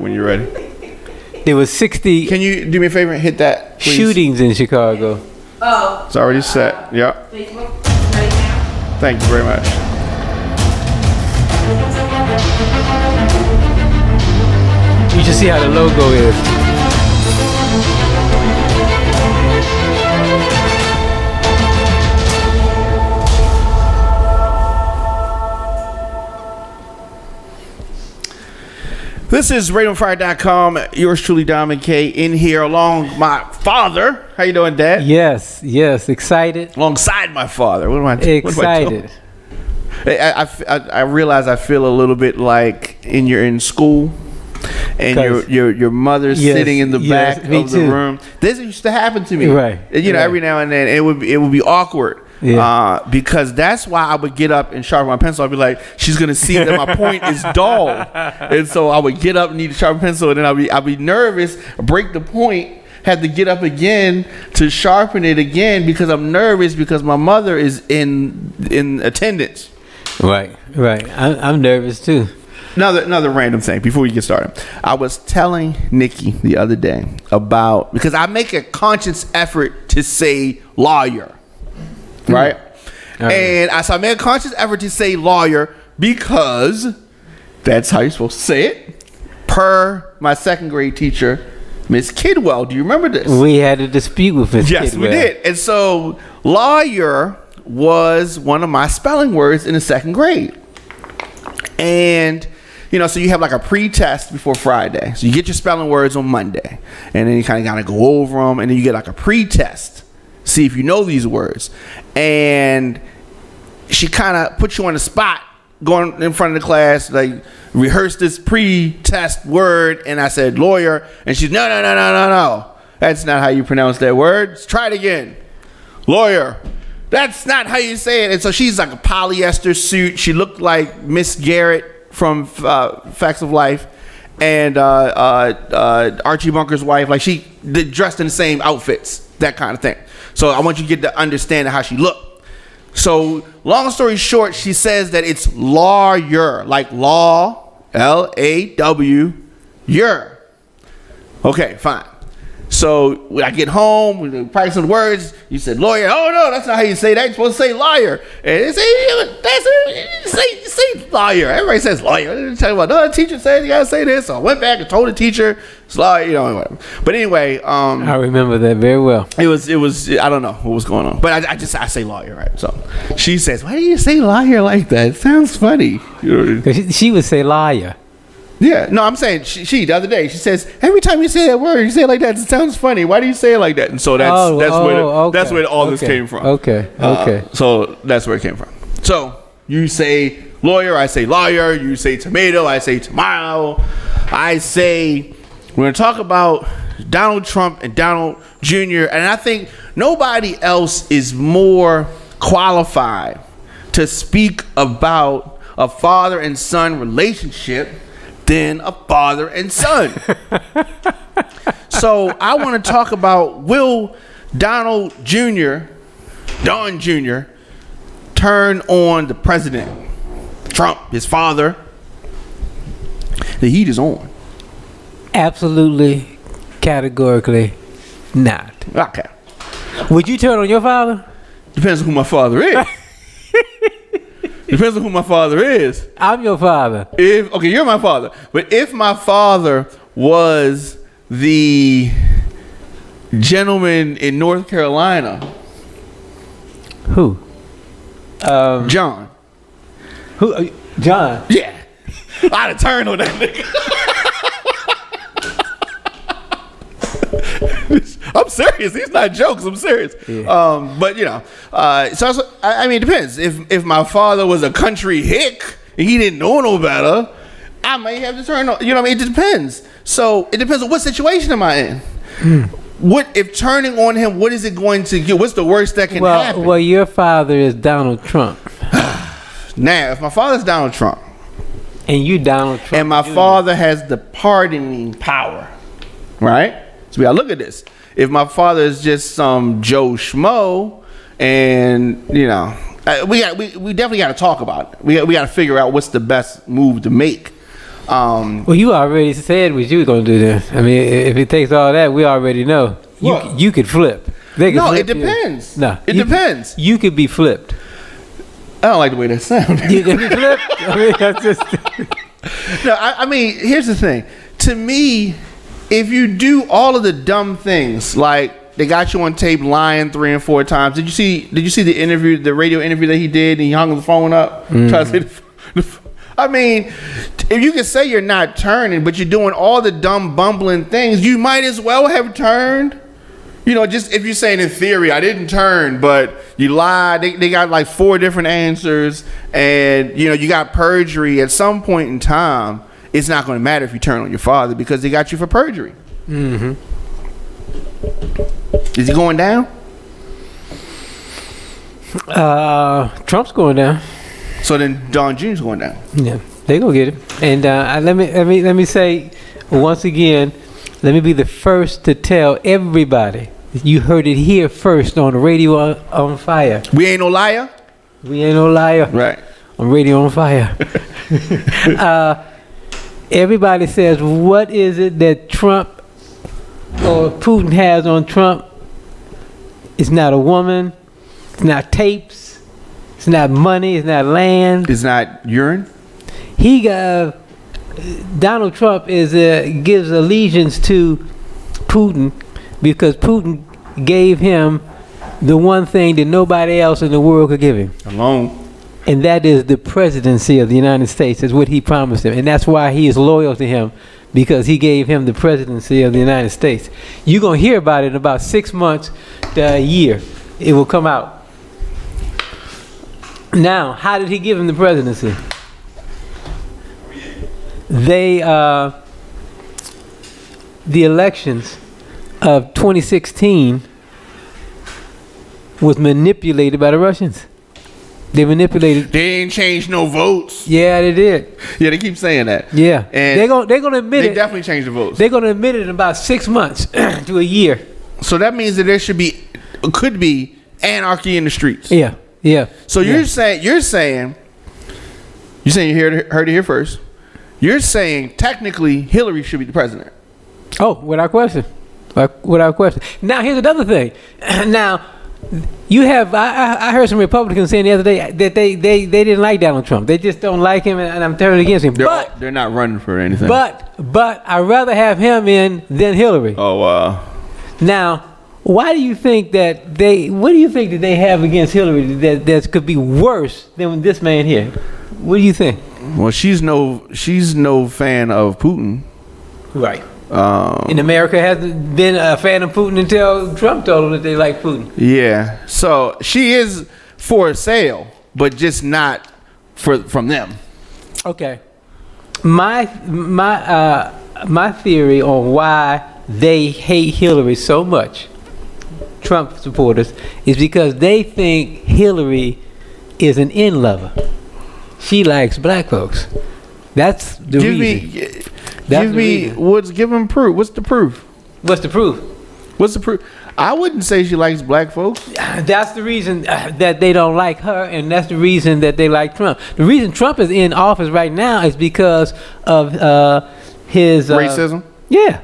when you're ready. There was 60. Can you do me a favor and hit that, please? Shootings in Chicago. Oh. It's already set. Yep. Facebook right now. Thank you very much. You should see how the logo is. This is RadioOnFire.com. Yours truly, Dom and Kay, in here along my father. How you doing, Dad? Yes, excited. Alongside my father. What am I? Excited. I realize I feel a little bit like you're in school, and your mother's sitting in the back of the room. This used to happen to me, right? You know, every now and then it would be awkward. Yeah. Because that's why I would get up and sharpen my pencil. I'd be like, she's gonna see that my point is dull, and so I would get up and need to sharpen pencil, and then I'd be nervous, break the point, had to get up again to sharpen it again because I'm nervous because my mother is in attendance. Right. I'm nervous too. Another random thing before we get started. I was telling Nikki the other day about, because I make a conscious effort to say lawyer. Right? And I made a conscious effort to say lawyer because that's how you're supposed to say it, per my second grade teacher, Miss Kidwell. Do you remember this? We had a dispute with Miss Kidwell. Yes, we did. And so lawyer was one of my spelling words in the second grade. And you know, so you have like a pre-test before Friday. So you get your spelling words on Monday, and then you kind of gotta go over them, and then you get like a pre-test, see if you know these words. And she kind of puts you on the spot, going in front of the class, like rehearse this pre-test word. And I said lawyer, and she's no, that's not how you pronounce that word. Let's try it again. Lawyer. That's not how you say it. And so she's like a polyester suit. She looked like Miss Garrett from Facts of Life, and Archie Bunker's wife. Like she dressed in the same outfits, that kind of thing. So I want you to get to understand how she looked. So long story short, she says that it's lawyer, like law, L-A-W, yer. Okay, fine. So when I get home, we practice some words. You said lawyer. Oh no, that's not how you say that. You're supposed to say liar. And they say lawyer. Everybody says lawyer. Tell you what, no, the teacher said you gotta say this. So I went back and told the teacher it's lawyer. You know, whatever. But anyway, I remember that very well. It was. I don't know what was going on, but I say lawyer, right? So she says, "Why do you say liar like that? It sounds funny." You know, she would say liar. Yeah, no, I'm saying she the other day, she says, every time you say that word, you say it like that, it sounds funny. Why do you say it like that? And so that's where all this came from. Okay. So that's where it came from. So you say lawyer, I say lawyer. You say tomato, I say tomato. I say we're going to talk about Donald Trump and Donald Jr. And I think nobody else is more qualified to speak about a father and son relationship than a father and son. So I want to talk about, will Donald Jr., Don Jr., turn on the president, Trump, his father? The heat is on. Absolutely, categorically not. Okay. Would you turn on your father? Depends on who my father is. Depends on who my father is. I'm your father. Okay, you're my father. But if my father was the gentleman in North Carolina. Who? John. Who? John? Yeah. I'd have turned on that nigga. I'm serious. These not jokes. I'm serious. Yeah. But you know, so I mean, it depends. If my father was a country hick and he didn't know no better, I might have to turn on. You know what I mean? It depends. So it depends on what situation am I in. What if turning on him? What is it going to get? What's the worst that can happen? Well, your father is Donald Trump. Now, if my father's Donald Trump, and you Donald Trump, and my father has the pardoning power, right? So we gotta look at this. If my father is just some Joe Schmo, and you know, we definitely got to talk about it. We got to figure out what's the best move to make. Well, you already said what you were going to do then. I mean, if it takes all that, we already know. You could flip. They could No, flip it depends. No, It depends. You could be flipped. I don't like the way that sounds. You could be flipped. I mean, that's just. No, I mean, here's the thing. To me, if you do all of the dumb things, like they got you on tape lying 3 and 4 times. Did you see the interview, the radio interview that he did, and he hung the phone up? Tried to say I mean, if you can say you're not turning, but you're doing all the dumb bumbling things, you might as well have turned. You know, just if you're saying in theory, I didn't turn, but you lied. They got like 4 different answers, and you know, you got perjury. At some point in time, it's not going to matter if you turn on your father because they got you for perjury. Mm-hmm. Is he going down? Trump's going down. So then Don Jr.'s going down. Yeah, they gonna get it. And let me say once again. Let me be the first to tell everybody. You heard it here first on Radio on Fire. We ain't no liar. We ain't no liar. Right. On Radio on Fire. Everybody says, what is it that Trump or Putin has on Trump? It's not a woman. It's not tapes. It's not money. It's not land. It's not urine. Donald Trump gives allegiance to Putin because Putin gave him the one thing that nobody else in the world could give him. Alone. And that is the presidency of the United States, is what he promised him. And that's why he is loyal to him, because he gave him the presidency of the United States. You're going to hear about it in about 6 months to a year. It will come out. Now, how did he give him the presidency? The elections of 2016 was manipulated by the Russians. They manipulated. They ain't changed no votes. Yeah, they did. Yeah, they keep saying that. Yeah, and they're gonna admit it. They definitely changed the votes. They're gonna admit it in about 6 months to a year. So that means that there could be anarchy in the streets. Yeah, yeah. So you're saying you heard it here first. You're saying technically Hillary should be the president. Oh, without question. Without question. Now here's another thing. Now you have I heard some Republicans saying the other day that they didn't like Donald Trump. They just don't like him, and I'm turning against him. They're not running for anything. But I'd rather have him in than Hillary. Oh wow. Now, why do you think that what do you think that they have against Hillary that could be worse than this man here? What do you think? Well, she's no fan of Putin. Right. In America hasn't been a fan of Putin until Trump told them that they like Putin. Yeah. So she is for sale, but just not from them. Okay. My theory on why they hate Hillary so much, Trump supporters, is because they think Hillary is an in lover. She likes black folks. That's the reason. Give him proof. What's the proof? What's the proof? What's the proof? I wouldn't say she likes black folks. That's the reason that they don't like her, and that's the reason that they like Trump. The reason Trump is in office right now is because of his racism. Yeah.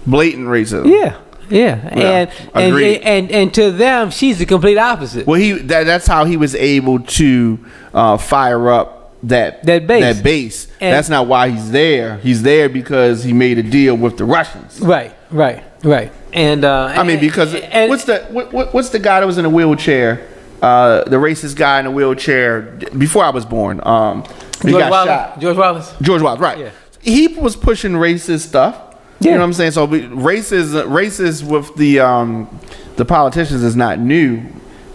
Blatant racism. Yeah. Yeah, and to them, she's the complete opposite. Well, that's how he was able to fire up that base. And that's not why he's there. He's there because he made a deal with the Russians. Right. And I mean, because what's the guy that was in a wheelchair? The racist guy in a wheelchair before I was born. He got shot. George Wallace. George Wallace, right? Yeah. He was pushing racist stuff. Yeah. You know what I'm saying? So racist with the politicians is not new,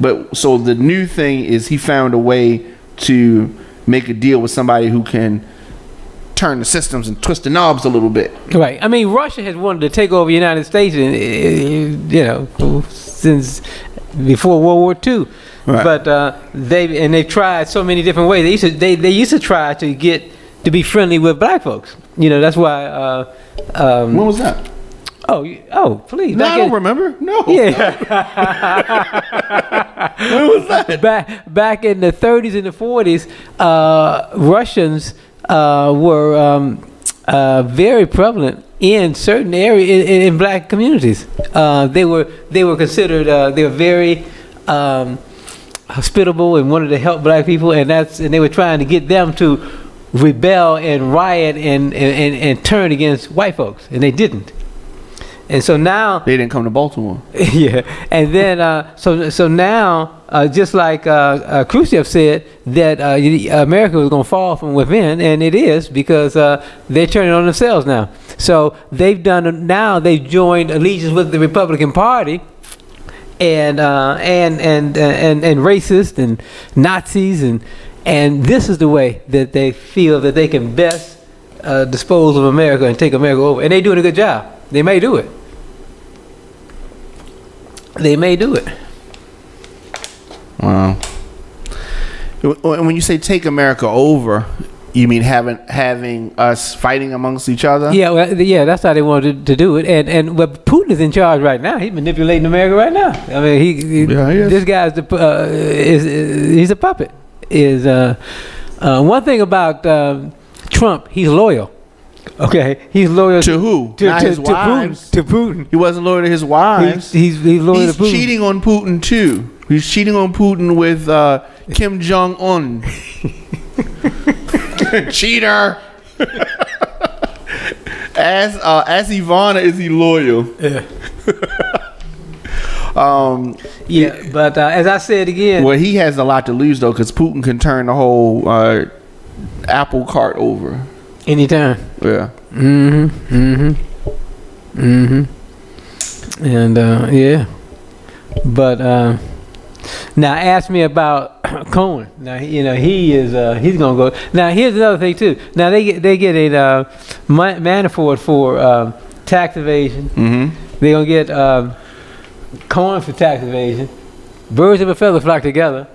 but so the new thing is he found a way to make a deal with somebody who can turn the systems and twist the knobs a little bit. Right. I mean, Russia has wanted to take over the United States, since before World War II. Right. But they've tried so many different ways. They used to try to be friendly with black folks. You know, that's why. When was that? Oh, please. No, I don't remember. No. Yeah. When was that? Back in the 30s and the 40s, Russians were very prevalent in certain areas in black communities. They were considered they were very hospitable and wanted to help black people, and they were trying to get them to rebel and riot and turn against white folks, and they didn't. And so now they didn't come to Baltimore. Yeah, and then so now just like Khrushchev said that America was going to fall from within, and it is, because they're turning on themselves now. So they've joined allegiance with the Republican Party, and racist and Nazis, and this is the way that they feel that they can best dispose of America and take America over, and they're doing a good job. They may do it. They may do it. Wow. When you say take America over, you mean having us fighting amongst each other? Yeah, well, yeah, that's how they wanted to do it. But Putin is in charge right now. He's manipulating America right now. I mean, he is. This guy's he's a puppet. One thing about Trump, he's loyal. Okay, he's loyal to who? Not his wives. To Putin. He wasn't loyal to his wives. He's loyal to Putin. He's cheating on Putin too. He's cheating on Putin with Kim Jong-un. Cheater. As Ivana, is he loyal? Yeah. Yeah, but as I said again, well, he has a lot to lose though, because Putin can turn the whole apple cart over anytime. Yeah. And yeah, but now ask me about Cohen. Now he's gonna go. Now here's another thing too. Now they get a Manafort for tax evasion. They're gonna get Cohen for tax evasion. Birds of a feather flock together.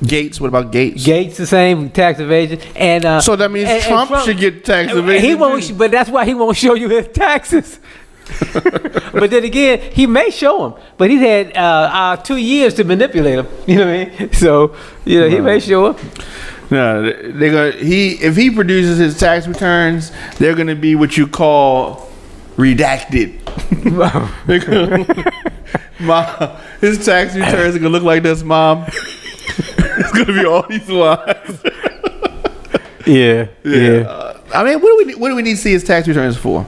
Gates, what about Gates? Gates the same, tax evasion, and so that means Trump should get tax evasion. He won't, but that's why he won't show you his taxes. But then again, he may show them, but he's had 2 years to manipulate them. You know what I mean? So he may show them. No, they're gonna. If he produces his tax returns, they're gonna be what you call redacted. Mom, his tax returns are gonna look like this, Mom. It's gonna be all these lies. Yeah. I mean, what do we need to see his tax returns for?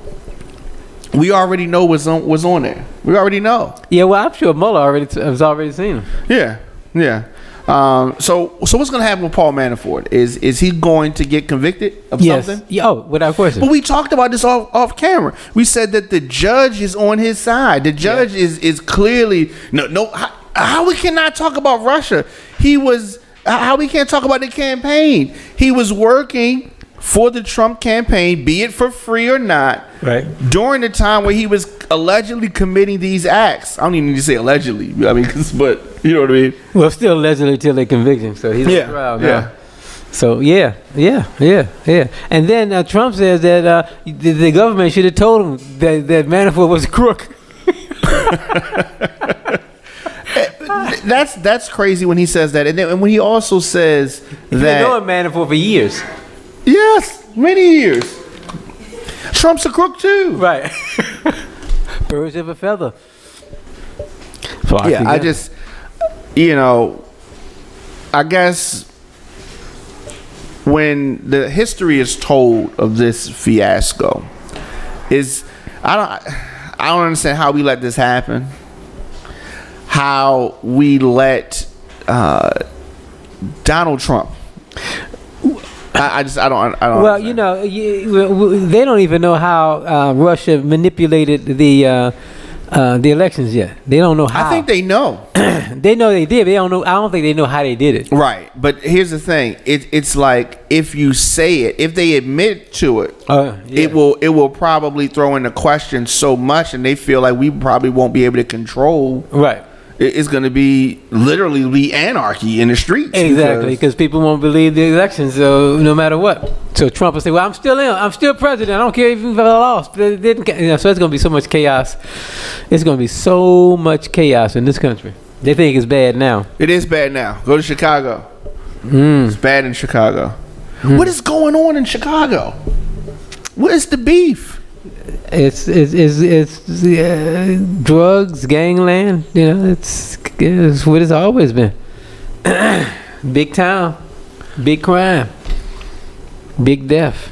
We already know what's on there. We already know. Yeah, well, I'm sure Mueller has already seen them. Yeah. So what's gonna happen with Paul Manafort? Is he going to get convicted of something? Yeah, without question. But we talked about this off camera. We said that the judge is on his side. The judge is clearly no. How we cannot talk about Russia? How we can't talk about the campaign? He was working for the Trump campaign, be it for free or not, right, during the time where he was allegedly committing these acts. I don't even need to say allegedly. I mean, but you know what I mean. Well, still allegedly till they convict him. So he's on trial now. Yeah. So yeah. And then Trump says that the government should have told him that Manafort was a crook. That's crazy when he says that, and when he also says that he's known Manafort for years. Yes, many years. Trump's a crook too. Right. Birds of a feather. Yeah, I just, I guess when the history is told of this fiasco, I don't understand how we let this happen. How we let Donald Trump. I don't. Well, they don't even know how Russia manipulated the elections yet. They don't know how. I think they know. They know they did. But they don't know. I don't think they know how they did it. Right. But here's the thing. It's like if you say it, if they admit to it, it will probably throw into question so much, and they feel like we probably won't be able to control. Right. It's going to be literally anarchy in the streets. Exactly, because people won't believe the elections, so no matter what. So Trump will say, "Well, I'm still president. I don't care if I lost." So it's going to be so much chaos. It's going to be so much chaos in this country. They think it's bad now. It is bad now. Go to Chicago. It's bad in Chicago. What is going on in Chicago? What's the beef? It's drugs, gangland. You know, it's what it's always been. Big town, big crime, big death.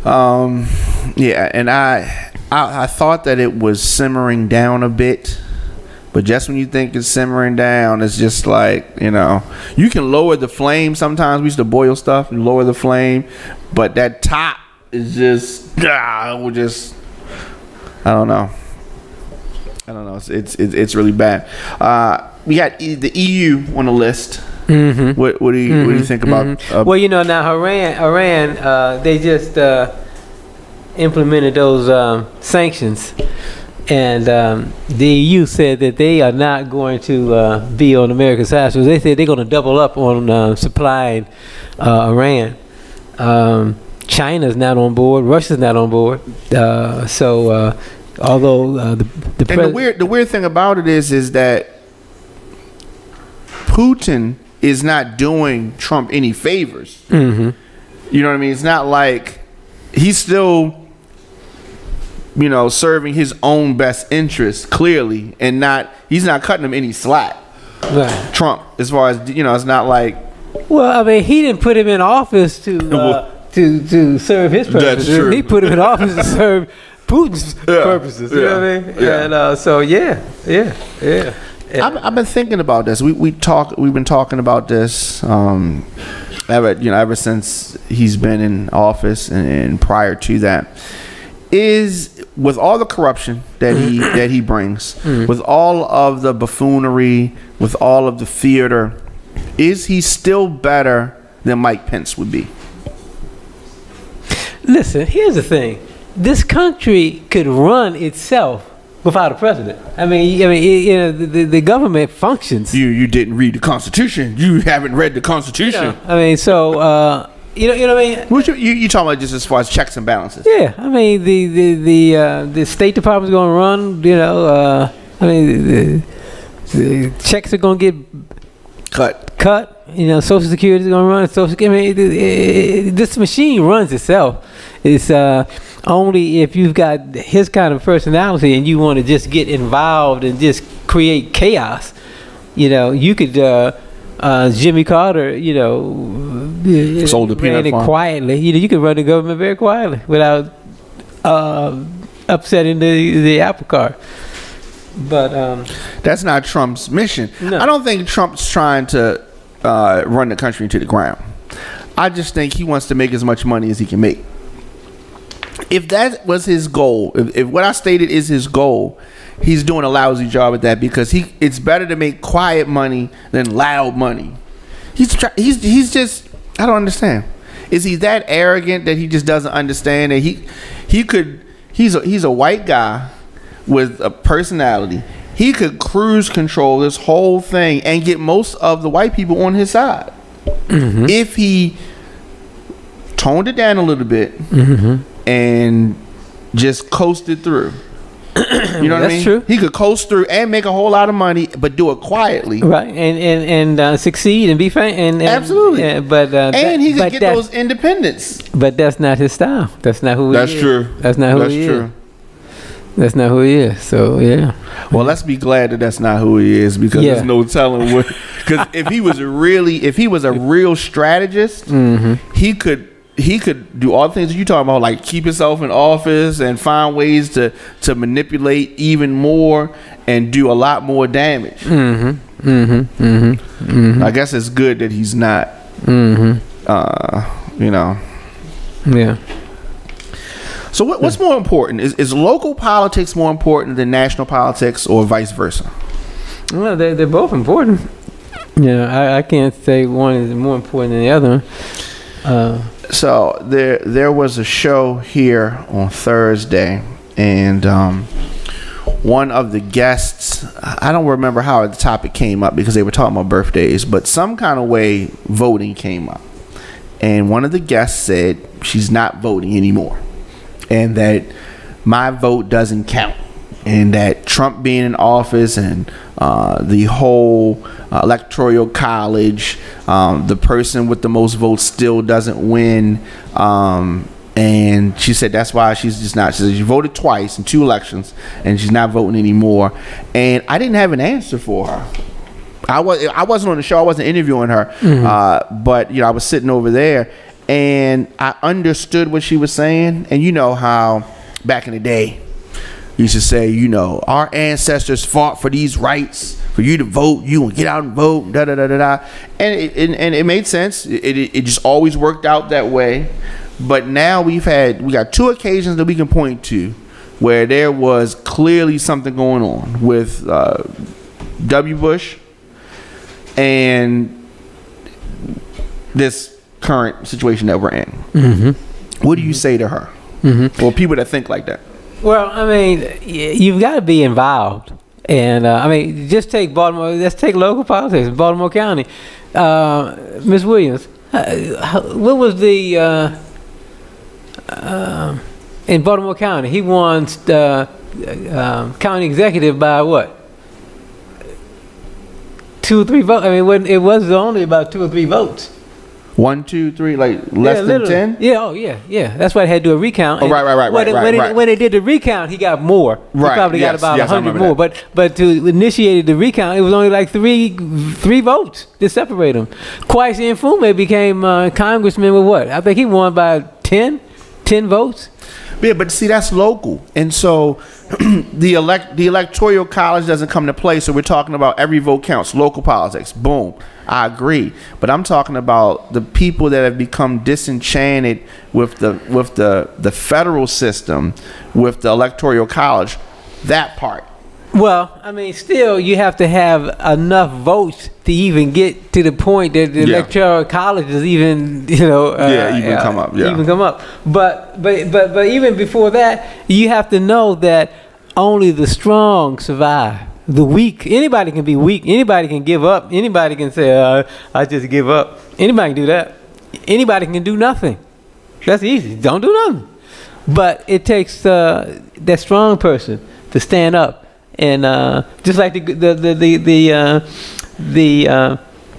Yeah, and I thought that it was simmering down a bit, but just when you think it's simmering down, it's just like, you know, you can lower the flame. Sometimes we used to boil stuff and lower the flame, but that top is just I don't know. It's really bad. We got the EU on the list. Mm-hmm. What do you think about? Well, you know, now Iran, they just implemented those sanctions, and the EU said that they are not going to be on America's side. So they said they're going to double up on supplying Iran. China's not on board. Russia's not on board. Although the weird thing about it is that Putin is not doing Trump any favors. Mm-hmm. You know what I mean? It's not like he's still, you know, serving his own best interests clearly, and he's not cutting him any slack. Right. Trump, as far as, you know, it's not like. Well, I mean, he didn't put him in office to serve his purposes. That's true. He put him in office to serve Putin's purposes. You know what I mean? Yeah. And so yeah. I've been thinking about this. We've been talking about this ever since he's been in office, and prior to that, is with all the corruption that he brings, with all of the buffoonery, with all of the theater, is he still better than Mike Pence would be? Listen, here's the thing: this country could run itself without a president. I mean, you know, the government functions. You didn't read the Constitution. You haven't read the Constitution. You know, I mean, so you know what I mean. What you talking about, just as far as checks and balances? Yeah, I mean the State Department's going to run. You know, I mean the checks are going to get cut. You know, Social Security is going to run. Social Security. I mean, this machine runs itself. It's only if you've got his kind of personality and you want to just get involved and just create chaos. You know, you could Jimmy Carter. You know, sold the peanut farm quietly. You know, you could run the government very quietly without upsetting the apple cart. But that's not Trump's mission. No. I don't think Trump's trying to run the country into the ground. I just think he wants to make as much money as he can make. If that was his goal, if what I stated is his goal, he's doing a lousy job at that, because it's better to make quiet money than loud money. He's just, I don't understand. Is he that arrogant that he just doesn't understand that he's a white guy with a personality? He could cruise control this whole thing and get most of the white people on his side if he toned it down a little bit and just coasted through. You know what I mean? That's true. He could coast through and make a whole lot of money, but do it quietly, right? And succeed and be famous. Absolutely. And he could get those independents. But that's not his style. That's not who he is. That's true. That's not who he is. That's not who he is. So yeah. Well, let's be glad that that's not who he is, because there's no telling what. Because if he was a real strategist, he could do all the things that you talking about, like keep himself in office and find ways to manipulate even more and do a lot more damage. I guess it's good that he's not. You know. Yeah. So what's more important? Is local politics more important than national politics, or vice versa? Well, they're both important. You know, I can't say one is more important than the other. So there was a show here on Thursday, and one of the guests, I don't remember how the topic came up because they were talking about birthdays, but some kind of way voting came up, and one of the guests said she's not voting anymore, and that my vote doesn't count, and that Trump being in office and the whole electoral college, the person with the most votes still doesn't win, And she said that's why she's just not. She said she voted twice in 2 elections, and she's not voting anymore. And I didn't have an answer for her. I wasn't on the show. I wasn't interviewing her. But I was sitting over there, and I understood what she was saying. And you know how back in the day, you used to say, our ancestors fought for these rights for you to vote. You will get out and vote. Da da da da da. And it made sense. It just always worked out that way. But now we got 2 occasions that we can point to where there was clearly something going on with W. Bush and this current situation that we're in. What do you say to her? Or people that think like that? Well, I mean, you've got to be involved. And I mean, just take Baltimore. Let's take local politics, Baltimore County. Ms. Williams, what was the in Baltimore County? He won county executive by what? 2 or 3 votes. I mean, it was only about 2 or 3 votes. 1, 2, 3, like less than 10. Yeah, oh yeah. That's why they had to do a recount. Oh, right. When they did the recount, he got more. He probably got about 100 more. But to initiate the recount, it was only like three votes to separate them. Kwesi Mfume became congressman with what? I think he won by 10 votes. Yeah, but see, that's local, and so the electoral college doesn't come to play. So we're talking about every vote counts, local politics. Boom, I agree. But I'm talking about the people that have become disenchanted with the federal system, with the electoral college. That part. Well, I mean, still, you have to have enough votes to even get to the point that the electoral college is even, come up. Yeah. Even come up. But even before that, you have to know that only the strong survive. The weak, anybody can be weak. Anybody can give up. Anybody can say, I just give up. Anybody can do that. Anybody can do nothing. That's easy. Don't do nothing. But it takes that strong person to stand up. And just like the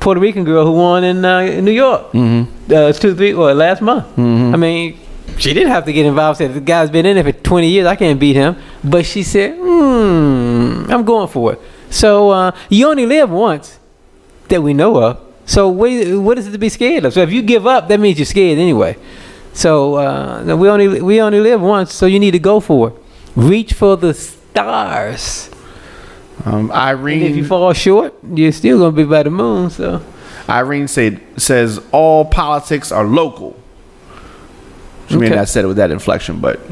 Puerto Rican girl who won in New York, 2-3 or last month. I mean, she didn't have to get involved. Said the guy's been in there for 20 years. I can't beat him. But she said, I'm going for it. So you only live once, that we know of. So what is it to be scared of? So if you give up, that means you're scared anyway. So we only live once. So you need to go for it. Reach for the stars. Irene, and if you fall short, you're still gonna be by the moon. So Irene says all politics are local. She may not said it with that inflection, but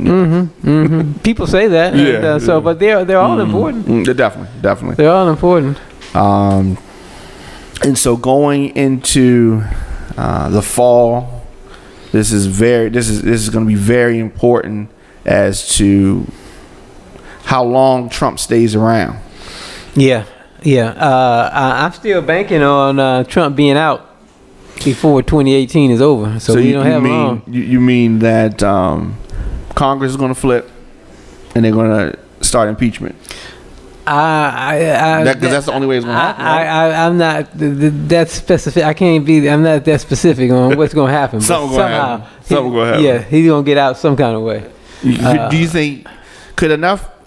people say that. And, so, but they're all important. They're definitely they're all important. And so going into the fall, this is going to be very important as to how long Trump stays around. Yeah. I'm still banking on Trump being out before 2018 is over. So we don't have long. You mean that Congress is going to flip and they're going to start impeachment? Because that's the only way it's going to happen. Right? I'm not that specific. I'm not that specific on what's going to happen. Something going to happen. Yeah, he's going to get out some kind of way. Do you think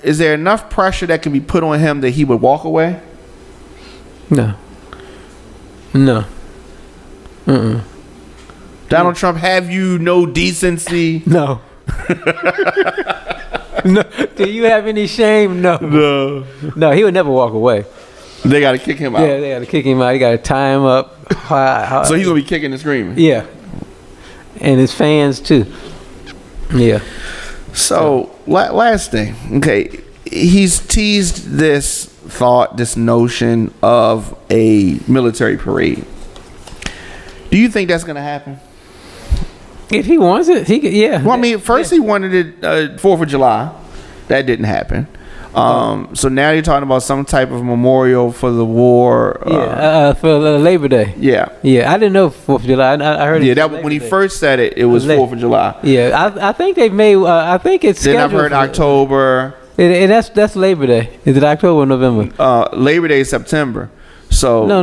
is there enough pressure that can be put on him that he would walk away? No. Donald Trump, have you no decency? No. No. Do you have any shame? No. No, he would never walk away. They got to kick him out. Yeah, they got to kick him out. They got to tie him up. So he's going to be kicking and screaming. Yeah. And his fans too. Yeah. So last thing. Okay. He's teased this notion of a military parade. Do you think that's going to happen? If he wants it, he could, yeah. Well, I mean, first he wanted it 4th of July. That didn't happen. So now you're talking about some type of memorial for the war. For Labor Day. Yeah. Yeah, I didn't know 4th of July. I heard it. Yeah, that when he first said it, it was 4th of July. Yeah, I think they've made. I think it's scheduled. Then I've heard October. And that's Labor Day. Is it October or November? Labor Day is September. So No.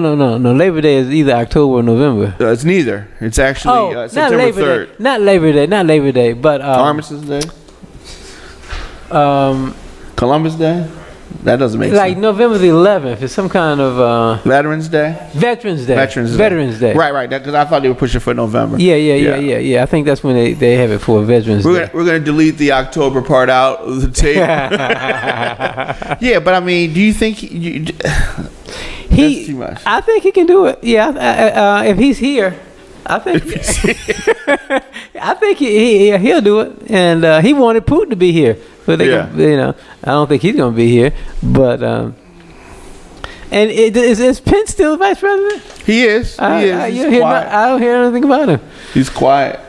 Labor Day is either October or November. It's neither. It's actually not September Labor 3rd. Day. Not Labor Day, but Armistice Day. Columbus Day. That doesn't make like sense. November the 11th is some kind of Veterans Day. Veterans Day. Veterans Day. Right. Because I thought they were pushing for November. Yeah. I think that's when they have it for Veterans Day. We're gonna delete the October part out of the tape. Yeah, but I mean, do you think that's too much? I think he can do it. Yeah, if he's here, I think I think he'll do it. And he wanted Putin to be here, but I don't think he's gonna be here. But and is Pence still vice president? He is. I don't hear anything about him. He's quiet.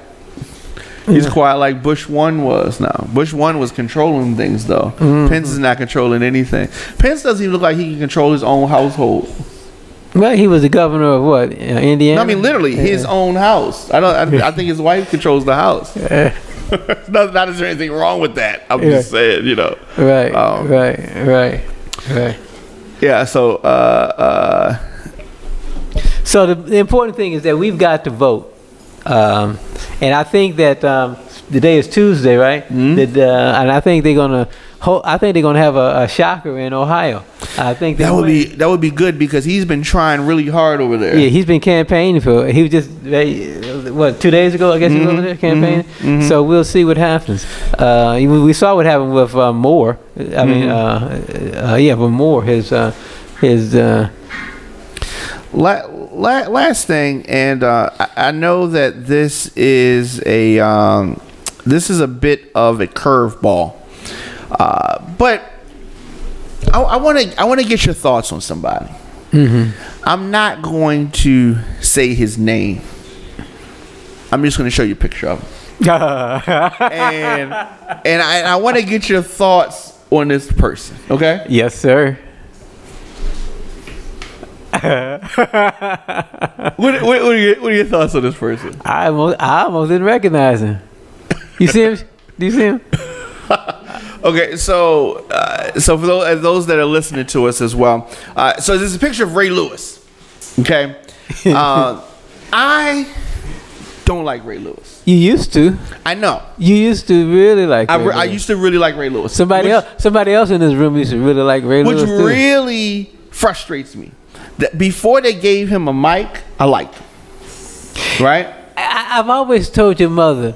He's quiet like Bush 1 was now. Bush 1 was controlling things, though. Pence is not controlling anything. Pence doesn't even look like he can control his own household. Well, he was the governor of what? Indiana? No, I mean, literally, his own house. I think his wife controls the house. Not is there anything wrong with that. I'm just saying, Right. Yeah, so... So the important thing is that we've got to vote. And I think that today is Tuesday, right? And I think they're gonna have a shocker in Ohio. I think that would be good because he's been trying really hard over there. Yeah, he's been campaigning for. He was just 2 days ago, I guess he was over there campaigning. So we'll see what happens. We saw what happened with Moore. I mean, with Moore, his. Last thing, and I know that this is a bit of a curveball, but I want to get your thoughts on somebody. I'm not going to say his name. I'm just going to show you a picture of him, and I want to get your thoughts on this person. Okay? Yes, sir. What are your thoughts on this person? I almost didn't recognize him. You see him? Do you see him? Okay, so for those that are listening to us as well, so there's a picture of Ray Lewis. Okay, I don't like Ray Lewis. You used to. I know. You used to really like. I used to really like Ray Lewis. Somebody else in this room used to really like Ray Lewis which too. Really frustrates me. That before they gave him a mic, I liked him. Right? I've always told your mother,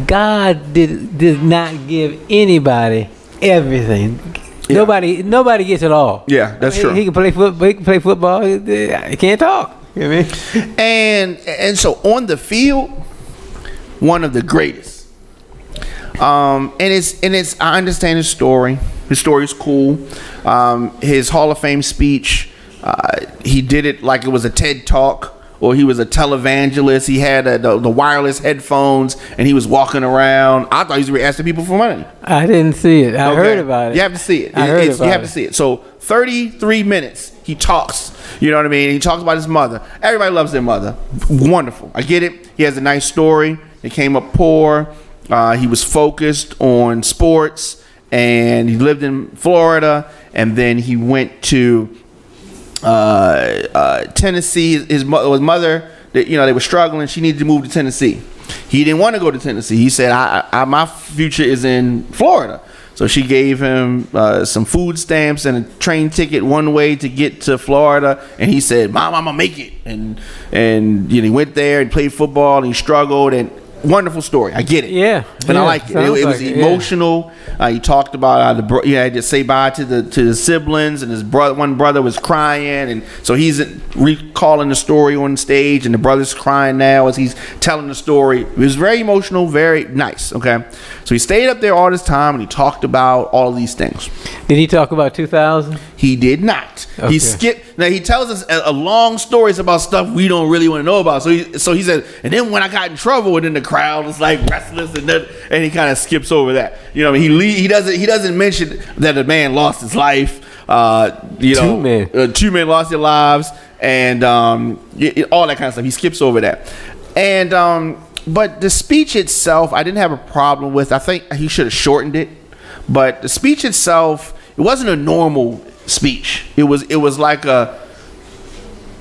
God did not give anybody everything. Yeah. Nobody gets it all. Yeah, that's true. He can play football. He can play football. He can't talk. You know what I mean? And so on the field, one of the greatest. And it's I understand his story. His story is cool. His Hall of Fame speech. He did it like it was a TED Talk, or he was a televangelist. He had the wireless headphones, and he was walking around. I thought he was asking people for money. I didn't see it. I heard about it. You have to see it. You have to see it. So 33 minutes he talks. You know what I mean? He talks about his mother. Everybody loves their mother. Wonderful. I get it. He has a nice story. He came up poor. He was focused on sports, and he lived in Florida, and then he went to Tennessee. His mother, they were struggling. She needed to move to Tennessee. He didn't want to go to Tennessee. He said, my future is in Florida. So she gave him some food stamps and a train ticket one way to get to Florida. And he said, Mom, I'm gonna make it. And he went there and played football, and he struggled, and wonderful story. I get it. Yeah. But I like it. It was emotional. He talked about how he had to say bye to the siblings, and his one brother was crying, and so he's recalling the story on stage, and the brother's crying now as he's telling the story. It was very emotional, very nice. Okay, so he stayed up there all this time, and he talked about all of these things. Did he talk about 2000? He did not. Okay. He skipped. Now he tells us a long stories about stuff we don't really want to know about. So he said, and then when I got in trouble, and then the crowd was like restless, and he kind of skips over that. He doesn't mention that a man lost his life. Two men lost their lives, and all that kind of stuff. He skips over that. And but the speech itself, I didn't have a problem with. I think he should have shortened it. But the speech itself, it wasn't a normal speech. It was like a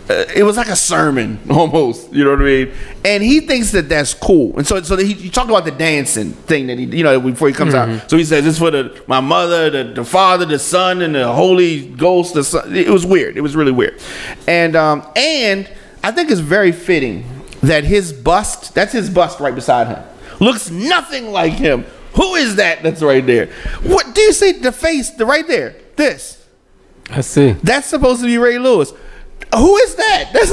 it was like a sermon almost, you know what I mean? And he thinks that that's cool. And so he talked about the dancing thing that he, you know, before he comes out. So he says, it's for my mother, the Father, the Son, and the Holy Ghost. The Son. It was weird. It was really weird. And I think it's very fitting that his bust, that's his bust right beside him, looks nothing like him. Who is that that's right there? What do you see? The face, right there, this. I see. That's supposed to be Ray Lewis. Who is that? That's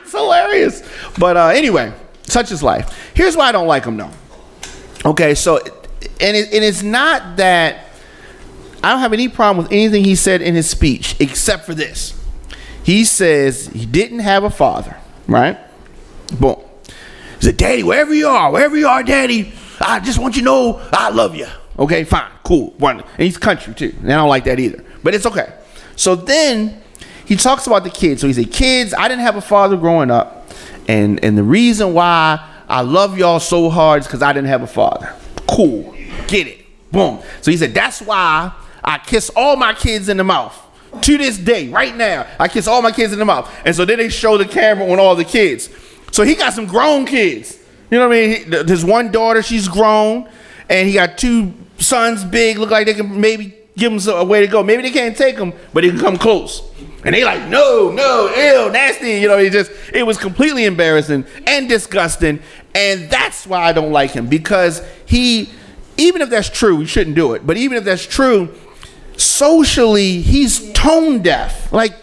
it's hilarious. But anyway, such is life. Here's why I don't like him though. Okay, so and it's not that I don't have any problem with anything he said in his speech except for this. He says he didn't have a father, right? Boom. He said, Daddy, wherever you are, Daddy, I just want you to know I love you. Okay, fine, cool. And he's country too. And I don't like that either. But it's okay. So then he talks about the kids. So he said, kids, I didn't have a father growing up. And the reason why I love y'all so hard is because I didn't have a father. Cool. Get it. Boom. So he said, that's why I kiss all my kids in the mouth. To this day, right now, I kiss all my kids in the mouth. And so then they show the camera on all the kids. So he got some grown kids. You know what I mean? His one daughter, she's grown. And he got two sons big, look like they can maybe give him a way to go. Maybe they can't take him, but they can come close. And they like, no, ew, nasty. You know, it was completely embarrassing and disgusting. And that's why I don't like him. Because even if that's true, we shouldn't do it. But even if that's true, socially, he's tone deaf. Like,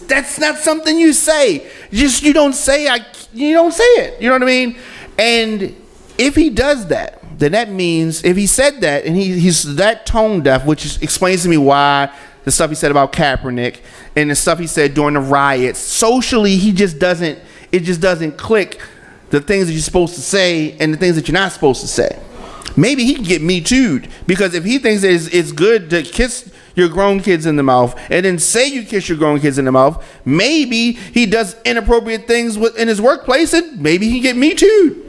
that's not something you say. You don't say it. You know what I mean? And if he does that, then that means if he said that and he's that tone deaf, which explains to me why the stuff he said about Kaepernick and the stuff he said during the riots, socially it just doesn't click, the things that you're supposed to say and the things that you're not supposed to say. Maybe he can get Me Too'd, because if he thinks that it's good to kiss your grown kids in the mouth and then say you kiss your grown kids in the mouth, maybe he does inappropriate things in his workplace and maybe he can get Me Too'd.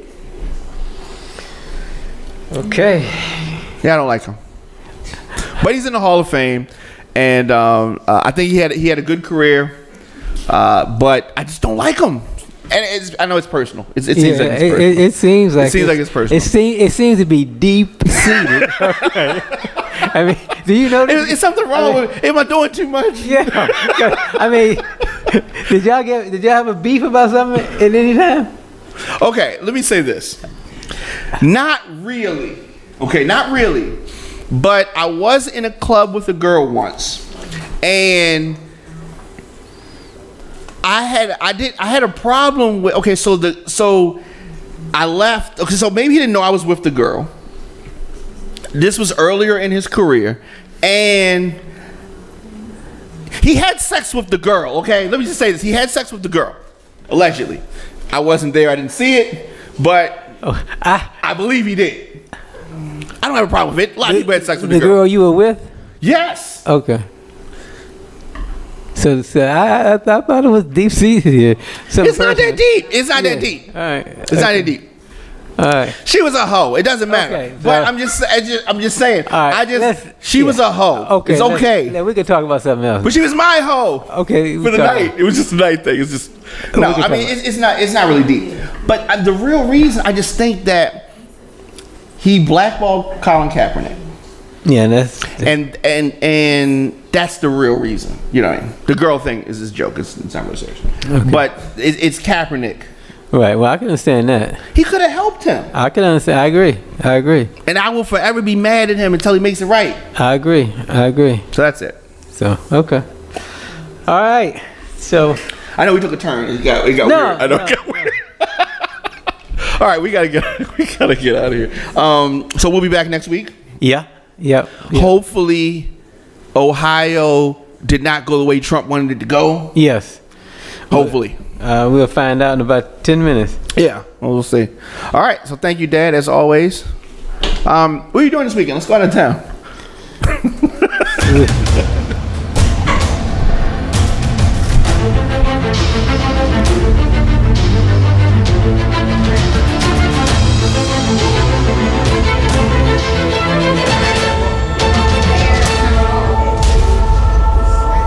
Okay. Yeah, I don't like him, but he's in the Hall of Fame, and I think he had a good career, but I just don't like him. And I know it's personal. It seems like it's personal. It seems like it's personal. It seems to be deep seated. Okay. I mean, do you know? Is something wrong with it? Am I doing too much? Yeah. I mean, did y'all have a beef about something at any time? Okay, let me say this. Not really. Okay, not really. But I was in a club with a girl once, and I had a problem with. Okay, so I left. Okay, so maybe he didn't know I was with the girl. This was earlier in his career, and he had sex with the girl. Okay, let me just say this: he had sex with the girl, allegedly. I wasn't there; I didn't see it, but I believe he did. I don't have a problem with it. A lot of people had sex with the girl. The girl you were with? Yes. Okay. So I thought it was deep seated here. It's not that deep. It's not that deep. All right. It's not that deep. All right. She was a hoe. It doesn't matter. Okay, so but I'm just saying. All right, She was a hoe. Okay. It's okay. We could talk about something else. But she was my hoe. Okay. For the night. It was just a night thing. It's just no. I mean, it's not really deep. But the real reason, I just think that he blackballed Colin Kaepernick. Yeah, and that's the real reason. You know what I mean? The girl thing is this joke. It's not really serious. Okay. But it's Kaepernick. Right. Well, I can understand that. He could have helped him. I can understand. I agree. And I will forever be mad at him until he makes it right. I agree. So that's it. So okay. All right. So I know we took a turn. It got weird. I know it got weird. All right, we gotta get out of here. So we'll be back next week. Yeah. Yep. Hopefully, Ohio did not go the way Trump wanted it to go. Yes. Hopefully. We'll find out in about 10 minutes. Yeah, well, we'll see. All right, so thank you, Dad, as always. What are you doing this weekend? Let's go out of town.